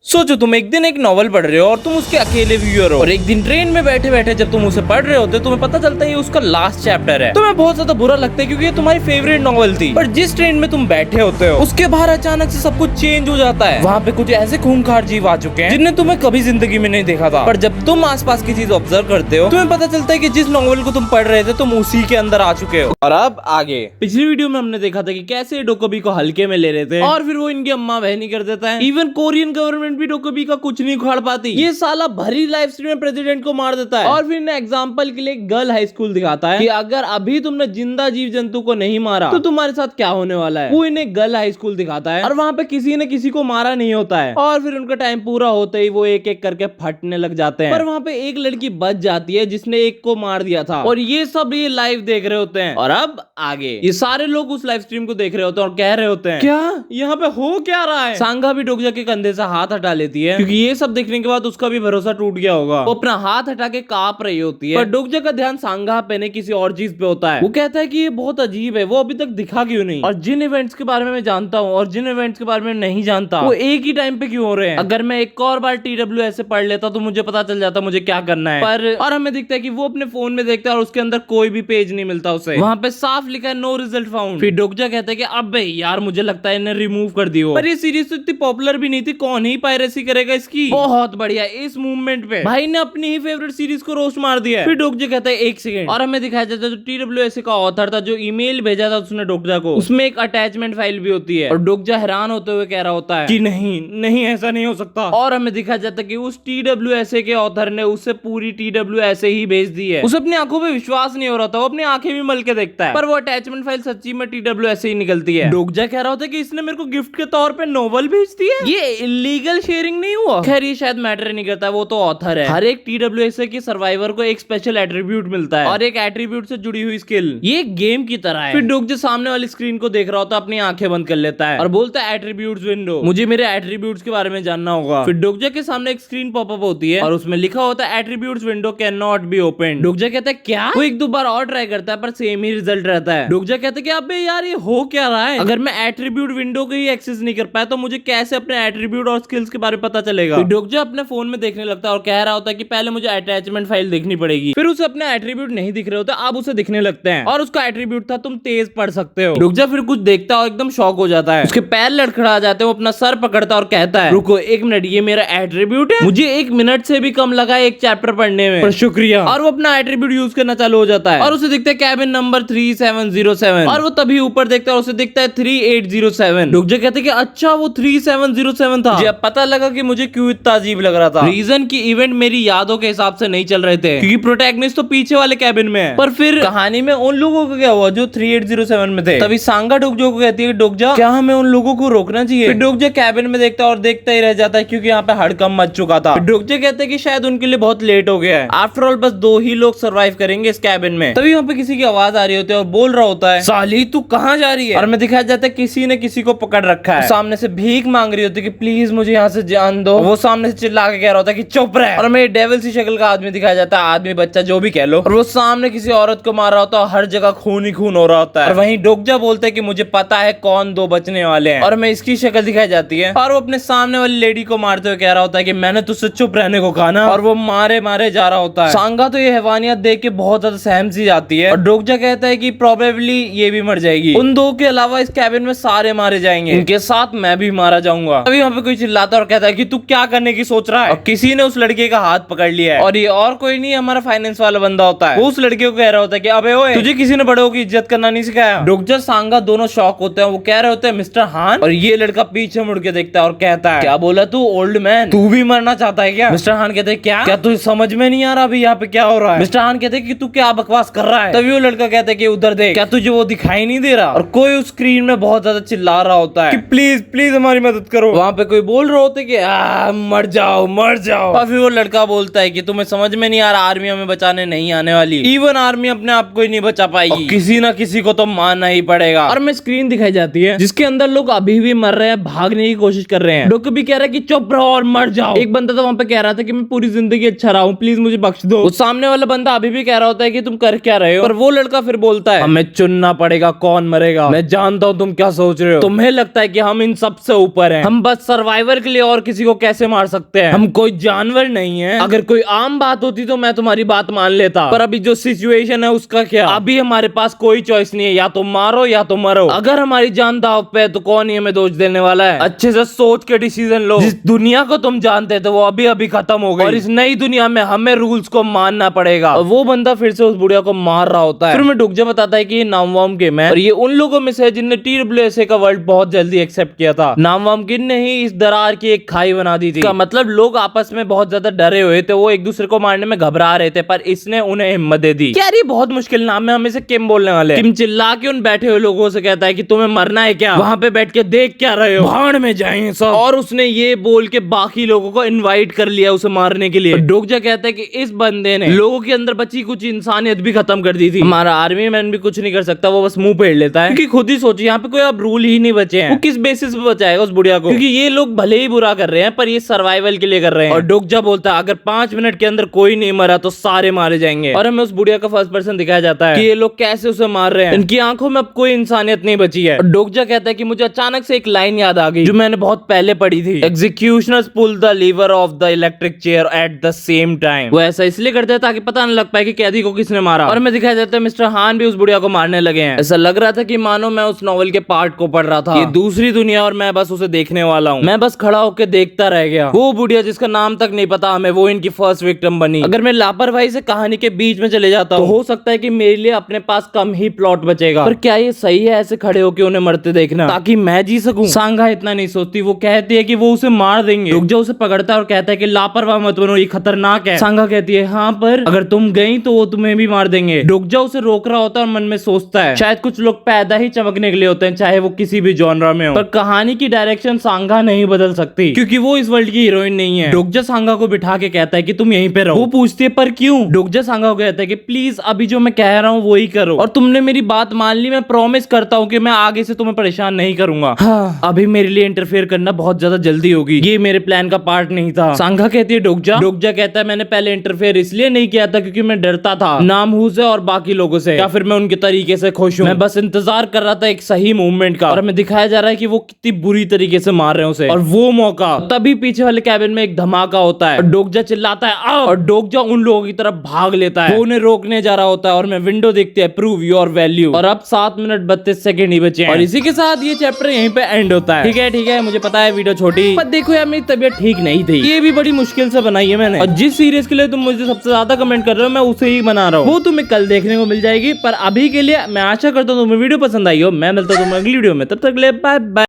सोचो तुम एक दिन एक नॉवल पढ़ रहे हो और तुम उसके अकेले व्यूअर हो, और एक दिन ट्रेन में बैठे बैठे जब तुम उसे पढ़ रहे होते हो तुम्हें पता चलता है ये उसका लास्ट चैप्टर है। तुम्हें बहुत ज्यादा बुरा लगता है क्योंकि ये तुम्हारी फेवरेट नॉवल थी। पर जिस ट्रेन में तुम बैठे होते हो उसके बाहर अचानक से सब कुछ चेंज हो जाता है। वहाँ पे कुछ ऐसे खूंखार जीव आ चुके हैं जिन्हें तुम्हें कभी जिंदगी में नहीं देखा था। पर जब तुम आसपास की चीज ऑब्जर्व करते हो तुम्हें पता चलता है कि जिस नॉवल को तुम पढ़ रहे थे तुम उसी के अंदर आ चुके हो। और अब आगे पिछली वीडियो में हमने देखा था कि कैसे डोकोबी को हल्के में ले रहे थे और फिर वो इनकी अम्मा बहनी कर देता है। इवन कोरियन गवर्नमेंट भी डोकोबी का कुछ नहीं उखाड़ पाती। ये साला भरी लाइव स्ट्रीम में प्रेसिडेंट को मार देता है। और फिर एग्जांपल के लिए गर्ल हाई स्कूल दिखाता है कि अगर अभी तुमने जिंदा जीव जंतु को नहीं मारा तो तुम्हारे साथ क्या होने वाला है। वो इन्हें गर्ल हाई स्कूल दिखाता है और वहाँ पे किसी ने किसी को मारा नहीं होता है। और फिर उनका टाइम पूरा होते ही वो एक एक करके फटने लग जाते हैं। पर वहाँ पे एक लड़की बच जाती है जिसने एक को मार दिया था। और ये सब ये लाइव देख रहे होते हैं। और अब आगे ये सारे लोग उस लाइव स्ट्रीम को देख रहे होते हैं और कह रहे होते हैं क्या यहाँ पे हो क्या रहा है। सांगा भी डोकजा के कंधे से हाथ हटा लेती है क्योंकि ये सब देखने के बाद उसका भी भरोसा टूट गया होगा। वो अपना हाथ हटा के कांप रही होती है पर डोकजा का ध्यान सांगा पे नहीं किसी और चीज पे होता है। वो कहता है कि ये बहुत अजीब है, वो अभी तक दिखा क्यों नहीं, और जिन इवेंट्स के बारे में मैं जानता हूँ और जिन इवेंट्स के बारे में नहीं जानता वो एक ही टाइम पे क्यों हो रहे हैं। अगर मैं एक और बार TWS से पढ़ लेता तो मुझे पता चल जाता मुझे क्या करना है। पर और हमें दिखता है कि वो अपने फोन में देखता है और उसके अंदर कोई भी पेज नहीं मिलता उसे। वहाँ पे साफ लिखा है नो रिजल्ट फाउंड। फिर डोकजा कहता है कि अब यार मुझे लगता है इन्हें रिमूव कर दियो। पर ये सीरीज तो इतनी पॉपुलर भी नहीं थी, कौन ही पायरेसी करेगा इसकी। बहुत बढ़िया, इस मूवमेंट पे भाई ने अपनी ही फेवरेट सीरीज को रोस्ट मार दिया है। फिर डोकजा कहता है एक सेकंड, और हमें दिखाया जाता है जो TWS का ऑथर था जो ईमेल भेजा था उसने डोकजा को, उसमें एक अटैचमेंट फाइल भी होती है। और डोकजा हैरान होते हुए कह रहा होता है कि नहीं नहीं ऐसा नहीं हो सकता। और हमें दिखाया जाता है कि उस TWS के ऑथर ने उससे पूरी TWS ही भेज दी है। उसे अपनी आंखों पे विश्वास नहीं हो रहा था, वो अपनी आंखें भी मल के देखता है पर वो अटैचमेंट फाइल सच्ची में TWS ही निकलती है। डोकजा कह रहा होता है कि इसने मेरे को गिफ्ट के तौर पे नोवेल भेज दी है, ये इलीगल शेयरिंग नहीं हुआ। खैर ये शायद मैटर नहीं करता, वो तो ऑथर है। हर एक TWS के सर्वाइवर को एक स्पेशल एट्रीब्यूट मिलता है और एक एट्रीब्यूट से जुड़ी हुई स्किल। ये गेम की तरह है। फिर डोकजा सामने वाली स्क्रीन को देख रहा होता है, अपनी आंखें बंद कर लेता है और बोलता है एट्रीब्यूट्स विंडो, मुझे मेरे एट्रीब्यूट्स के बारे में जानना होगा। फिर डोकजा के सामने एक स्क्रीन पॉपअप होती है और उसमें लिखा होता है attributes window can not be open. डोकजा कहता है क्या। वो एक दो बार और ट्राई करता है पर सेम ही रिजल्ट रहता है। डोकजा कहता है कि अबे यार ये हो क्या रहा है, अगर मैं एट्रीब्यूट विंडो को ही एक्सेस नहीं कर पाया तो मुझे कैसे अपने एट्रीब्यूट और स्किल्स के बारे में पता चलेगा। फिर डोकजा अपने फोन में देखने लगता है और कह रहा होता है कि पहले मुझे अटैचमेंट फाइल देखनी पड़ेगी। फिर उसे अपने एट्रीब्यूट नहीं दिख रहे होते, अब उसे दिखने लगते हैं और उसका एट्रीब्यूट था तुम तेज पढ़ सकते हो। डोकजा फिर कुछ देखता है और एकदम शॉक हो जाता है, उसके पैर लड़खड़ा जाते हैं, वो अपना सर पकड़ता है और कहता है रुको एक मिनट, ये मेरा एट्रीब्यूट है, मुझे 1 मिनट से भी कम लगा एक चैप्टर पढ़ने में, पर शुक्रिया। और वो अपना एट्रीब्यूट यूज करना चालू हो जाता है और उसे दिखता है कैबिन नंबर 3707 और वो तभी ऊपर देखता है और उसे दिखता है 3807। डोकजा कहते हैं कि अच्छा वो 3707 था, मुझे पता लगा कि मुझे क्यों इतना अजीब लग रहा था। रीजन की इवेंट मेरी यादों के हिसाब से नहीं चल रहे थे क्योंकि प्रोटैगनिस्ट तो पीछे वाले कैबिन में है, पर फिर कहानी में उन लोगों को क्या हुआ जो 3807 में थे। तभी सांगा डोकजा को कहती है डोकजा क्या हमें उन लोगों को रोकना चाहिए। फिर डोकजा कैबिन में देखता है और देखता ही रह जाता है क्योंकि यहाँ पे हड़कंप मच चुका था। डोकजा कहते हैं कि शायद उनके लिए बहुत लेट हो गया है, आफ्टर ऑल बस 2 ही लोग सर्वाइव करेंगे इस कैबिन में। तभी वहाँ पे किसी की आवाज आ रही होती है और बोल रहा होता है साली तू कहाँ जा रही है। और हमें दिखाया जाता है किसी ने किसी को पकड़ रखा है, सामने से भीख मांग रही होती है कि प्लीज मुझे यहाँ से जान दो। वो सामने से चिल्ला के कह रहा होता है कि चुप रहे। और हमें डेविल सी शक्ल का आदमी दिखाया जाता है, आदमी बच्चा जो भी कह लो, और वो सामने किसी औरत को मार रहा होता है, हर जगह खून ही खून हो रहा होता है। और वहीं डोकजा बोलते हैं कि मुझे पता है कौन 2 बचने वाले हैं, और हमें इसकी शक्ल दिखाई जाती है और वो अपने सामने वाली लेडी को मारते हुए कह रहा होता है कि मैंने तुझसे चुप रहने को कहा ना, और वो मारे मारे जा रहा होता है। सांगा तो ये हैवानियत देख के बहुत ज्यादा सहम सी जाती है और डोकजा कहता है कि प्रोबेबली ये भी मर जाएगी, उन 2 के अलावा इस कैबिन में सारे मारे जाएंगे, इनके साथ मैं भी मारा जाऊंगा। अभी वहाँ पे कोई चिल्लाता और कहता है कि तू क्या करने की सोच रहा है, और किसी ने उस लड़के का हाथ पकड़ लिया है और ये और कोई नहीं हमारा फाइनेंस वाला बंदा होता है। वो उस लड़के को कह रहा होता है कि अबे ओए तुझे किसी ने बड़ों की इज्जत करना नहीं सिखाया। डोकजा सांगा दोनों शॉक होते हैं, वो कह रहे होते हैं मिस्टर हान, और ये लड़का पीछे मुड़ के देखता है और कहता है क्या बोला तू ओल्ड मैन, तू भी मरना चाहता है क्या। मिस्टर हान कहते हैं क्या तुझे समझ में नहीं आ रहा अभी यहाँ पे क्या हो रहा है। मिस्टर हान कहते हैं कि तू क्या बकवास कर रहा है। तभी वो लड़का कहता है कि उधर देख, क्या तुझे वो दिखाई नहीं दे रहा। और कोई उस स्क्रीन में बहुत ज्यादा चिल्ला रहा होता है कि प्लीज प्लीज हमारी मदद करो। वहाँ पे कोई बोल रहा होता है कि मर जाओ मर जाओ। और फिर वो लड़का बोलता है कि तुम्हें समझ में नहीं आ रहा, आर्मी हमें बचाने नहीं आने वाली, इवन आर्मी अपने आप को ही नहीं बचा पाएगी, किसी ना किसी को तो मारना ही पड़ेगा। और मैं स्क्रीन दिखाई जाती है जिसके अंदर लोग अभी भी मर रहे हैं, भागने की कोशिश कर रहे हैं। डोकजा भी कह रहा है कि चुप रहो और मर जाओ। एक बंदा तो वहाँ पे कह रहा था कि मैं पूरी जिंदगी अच्छा रहा हूँ, प्लीज मुझे बख्श दो। उस सामने वाला बंदा अभी भी कह रहा होता है कि तुम कर क्या रहे हो, पर वो लड़का फिर बोलता है हमें चुनना पड़ेगा कौन मरेगा। मैं जानता हूँ तुम क्या सोच रहे हो, तुम्हें लगता है कि हम इन सबसे ऊपर हैं, हम बस सर्वाइवर के के लिए और किसी को कैसे मार सकते हैं। हम कोई जानवर नहीं है। अगर कोई आम बात होती तो मैं तुम्हारी बात मान लेता, पर अभी जो सिचुएशन है उसका क्या। अभी हमारे पास कोई चॉइस नहीं है, या तो मारो या तो मरो। अगर हमारी जान दांव पे है तो कौन ही हमें दोष देने वाला है। अच्छे से सोच के डिसीजन लो। जिस दुनिया को तुम जानते थे वो अभी अभी खत्म हो गई और इस नई दुनिया में हमें रूल्स को मानना पड़ेगा। और वो बंदा फिर से उस बुढ़िया को मार रहा होता है। फिर मैं डुकजा बताता है कि ये नामवाम गेम है और ये उन लोगों में से है जिनने TWSA का वर्ल्ड बहुत जल्दी एक्सेप्ट किया था। नामवाम किन ने ही इस दरार की एक खाई बना दी थी। मतलब लोग आपस में बहुत ज्यादा डरे हुए थे, वो एक दूसरे को मारने में घबरा रहे थे, पर इसने उन्हें हिम्मत दे दी। यार ये बहुत मुश्किल नाम है, हम इसे किम बोलने वाले। किम चिल्ला के उन बैठे हुए लोगों से कहता है कि तुम्हें मरना है क्या, वहां पे बैठ के देख क्या रहे हो, भाड़ में जाएंगे सब। और उसने ये बोल के बाकी लोगों को इनवाइट कर लिया उसे मारने के लिए। डोकजा कहता है कि इस बंदे ने लोगों के अंदर बची कुछ इंसानियत भी खत्म कर दी थी। हमारा आर्मी मैन भी कुछ नहीं कर सकता, वो बस मुंह फेर लेता है। क्योंकि खुद ही सोचिए यहाँ पे कोई अब रूल ही नहीं बचे हैं, वो किस बेसिस पे बचाएगा उस बुढ़िया को। क्योंकि ये लोग भले ही बुरा कर रहे हैं पर ये सर्वाइवल के लिए कर रहे हैं। और डोकजा बोलता है अगर 5 मिनट के अंदर कोई नहीं मरा तो सारे मारे जाएंगे। और हमें उस बुढ़िया का फर्स्ट पर्सन दिखाया जाता है कि ये लोग कैसे उसे मार रहे हैं। इनकी आंखों में अब कोई इंसानियत नहीं बची है। डोकजा कहता है कि मुझे अचानक से एक लाइन याद आ गई जो मैंने बहुत पहले पढ़ी थी, executioners pull the lever of the electric chair at the same time. वो ऐसा इसलिए करते हैं ताकि पता न लग पाए कि कैदी को किसने मारा। और हमें दिखाया जाता है मिस्टर हान भी उस बुढ़िया को मारने लगे हैं। ऐसा लग रहा था कि मानो मैं उस नॉवल के पार्ट को पढ़ रहा था, ये दूसरी दुनिया और मैं बस उसे देखने वाला हूँ। मैं बस खड़ा होकर देखता रह गया। वो बुढ़िया जिसका नाम तक नहीं पता हमें, वो इनकी फर्स्ट विक्टिम बनी। अगर मैं लापरवाही से कहानी के बीच में चले जाता हूँ तो हो सकता है कि मेरे लिए अपने पास कम ही प्लॉट बचेगा। पर क्या ये सही है ऐसे खड़े होकर उन्हें मरते देखना ताकि मैं जी सकूं? सांगा इतना नहीं सोचती, वो कहती है कि वो उसे मार देंगे। डोकजा उसे पकड़ता है और कहता है कि लापरवाह मत बनो, ये खतरनाक है। सांगा कहती है हाँ पर अगर तुम गई तो वो तुम्हें भी मार देंगे। डोकजा उसे रोक रहा होता है और मन में सोचता है शायद कुछ लोग पैदा ही चमकने के लिए होते हैं, चाहे वो किसी भी जॉनरा में हो। पर कहानी की डायरेक्शन सांगा नहीं बदल सकती क्योंकि वो इस वर्ल्ड की हीरोइन नहीं है। डोकजा सांगा को बिठा के कहता है कि तुम यहीं पे रहो। वो पूछती है पर क्यों? डोकजा सांगा को कहता है कि प्लीज अभी जो मैं कह रहा हूँ वो ही करो और तुमने मेरी बात मान ली, मैं प्रॉमिस करता हूँ कि मैं आगे से तुम्हें परेशान नहीं करूंगा। हाँ, अभी मेरे लिए इंटरफेयर करना बहुत ज्यादा जल्दी होगी, ये मेरे प्लान का पार्ट नहीं था। सांगा कहती है डोकजा कहता है मैंने पहले इंटरफेयर इसलिए नहीं किया था क्योंकि मैं डरता था नामहू से और बाकी लोगों से, या फिर मैं उनके तरीके से खुश हूँ। मैं बस इंतजार कर रहा था एक सही मूवमेंट का। और हमें दिखाया जा रहा है कि वो कितनी बुरी तरीके से मार रहे हैं उसे। और वो मौका तभी पीछे वाले कैबिन में एक धमाका होता है और डोकजा चिल्लाता है आओ, और डोकजा उन लोगों की तरफ भाग लेता है। वो उन्हें रोकने जा रहा होता है और मैं विंडो देखते हैं प्रूव योर वैल्यू। और अब 7 मिनट 32 सेकंड ही बचे हैं। और इसी के साथ ये चैप्टर यहीं पे एंड होता है। ठीक है मुझे पता है वीडियो छोटी, पर देखो यार मेरी तबीयत ठीक नहीं थी, ये भी बड़ी मुश्किल से बनाई है मैंने। और जिस सीरीज के लिए तुम मुझे सबसे ज्यादा कमेंट कर रहे हो मैं उसे ही बना रहा हूँ, वो तुम्हें कल देखने को मिल जाएगी। पर अभी के लिए मैं आशा करता हूँ तुम्हें वीडियो पसंद आई हो। मैं मिलता हूँ तुम्हें अगली वीडियो में, तब तक के लिए बाय बाय।